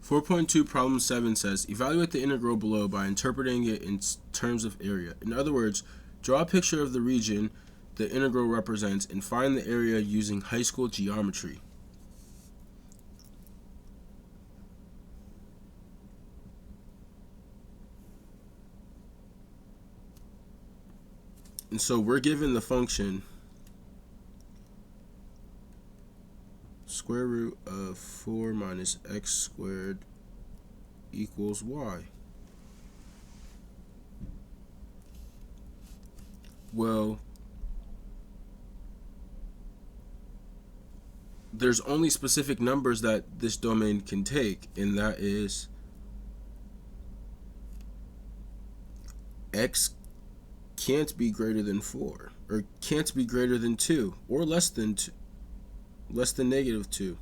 4.2 problem 7 says, evaluate the integral below by interpreting it in terms of area. In other words, draw a picture of the region the integral represents and find the area using high school geometry. And so we're given the function square root of 4 minus x squared equals y. Well, there's only specific numbers that this domain can take, and that is x can't be greater than 4, or can't be greater than 2, or less than negative 2.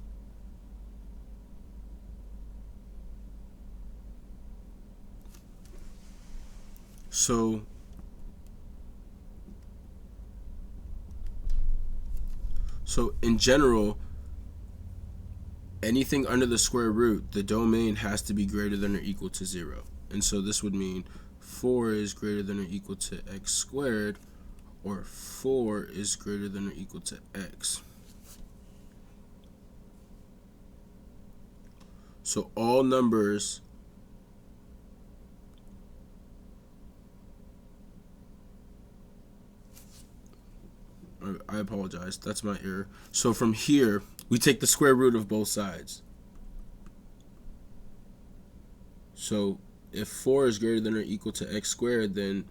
So in general, anything under the square root, the domain has to be greater than or equal to 0. And so this would mean 4 is greater than or equal to x squared, or 4 is greater than or equal to x. So all numbers I apologize, that's my error. So from here, we take the square root of both sides. So if 4 is greater than or equal to x squared, then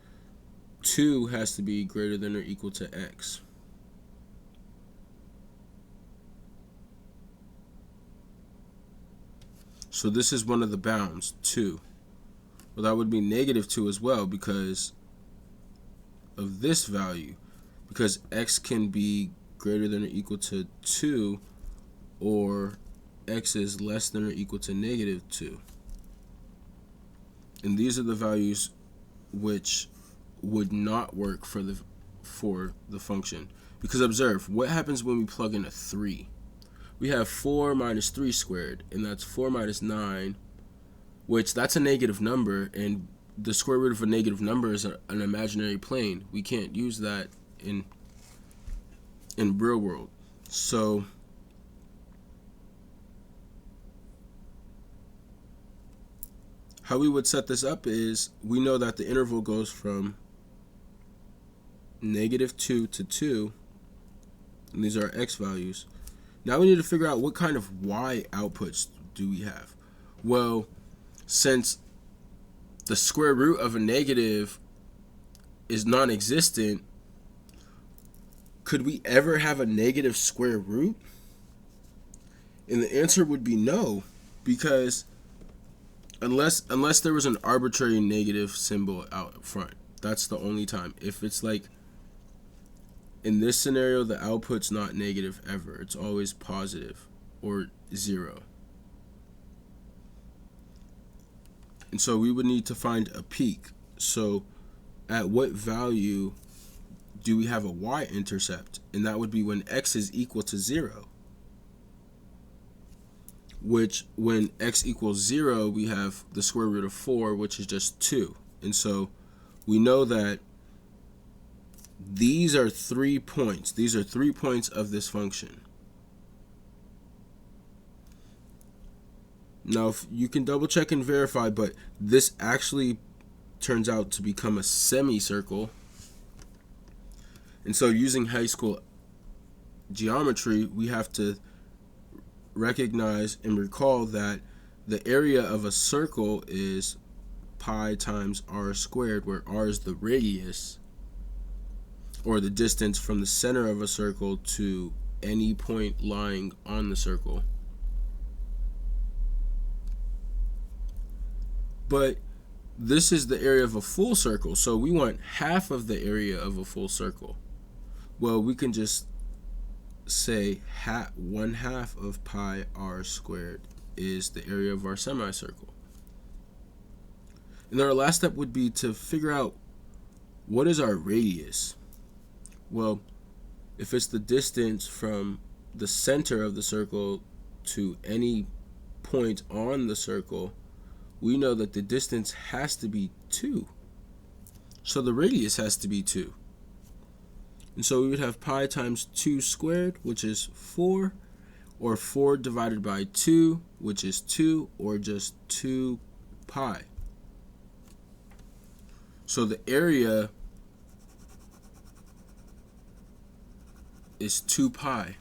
2 has to be greater than or equal to x. So this is one of the bounds, 2. Well, that would be negative 2 as well because of this value. Because x can be greater than or equal to 2, or x is less than or equal to negative 2. And these are the values which would not work for the function. Because observe, what happens when we plug in a 3? We have 4 minus 3 squared, and that's 4 minus 9, which that's a negative number, and the square root of a negative number is an imaginary plane. We can't use that in real world. So how we would set this up is, we know that the interval goes from negative 2 to 2, and these are x values. Now we need to figure out what kind of y outputs do we have. Well, since the square root of a negative is non-existent, could we ever have a negative square root? And the answer would be no, because unless there was an arbitrary negative symbol out front, that's the only time. If it's like in this scenario, the output's not negative ever. It's always positive or 0. And so we would need to find a peak. So at what value do we have a y-intercept? And that would be when x is equal to 0. Which, when x equals 0, we have the square root of 4, which is just 2. And so we know that these are 3 points. These are 3 points of this function. Now, if you can double check and verify, but this actually turns out to become a semicircle. And so using high school geometry, we have to recognize and recall that the area of a circle is pi times r squared, where r is the radius, or the distance from the center of a circle to any point lying on the circle. But this is the area of a full circle, so we want half of the area of a full circle. Well, we can just say 1/2 of pi r squared is the area of our semicircle. And then our last step would be to figure out what is our radius. Well, if it's the distance from the center of the circle to any point on the circle, we know that the distance has to be 2. So the radius has to be 2. And so we would have pi times 2 squared, which is 4, or 4 divided by 2, which is 2, or just 2 pi. So the area is 2 pi.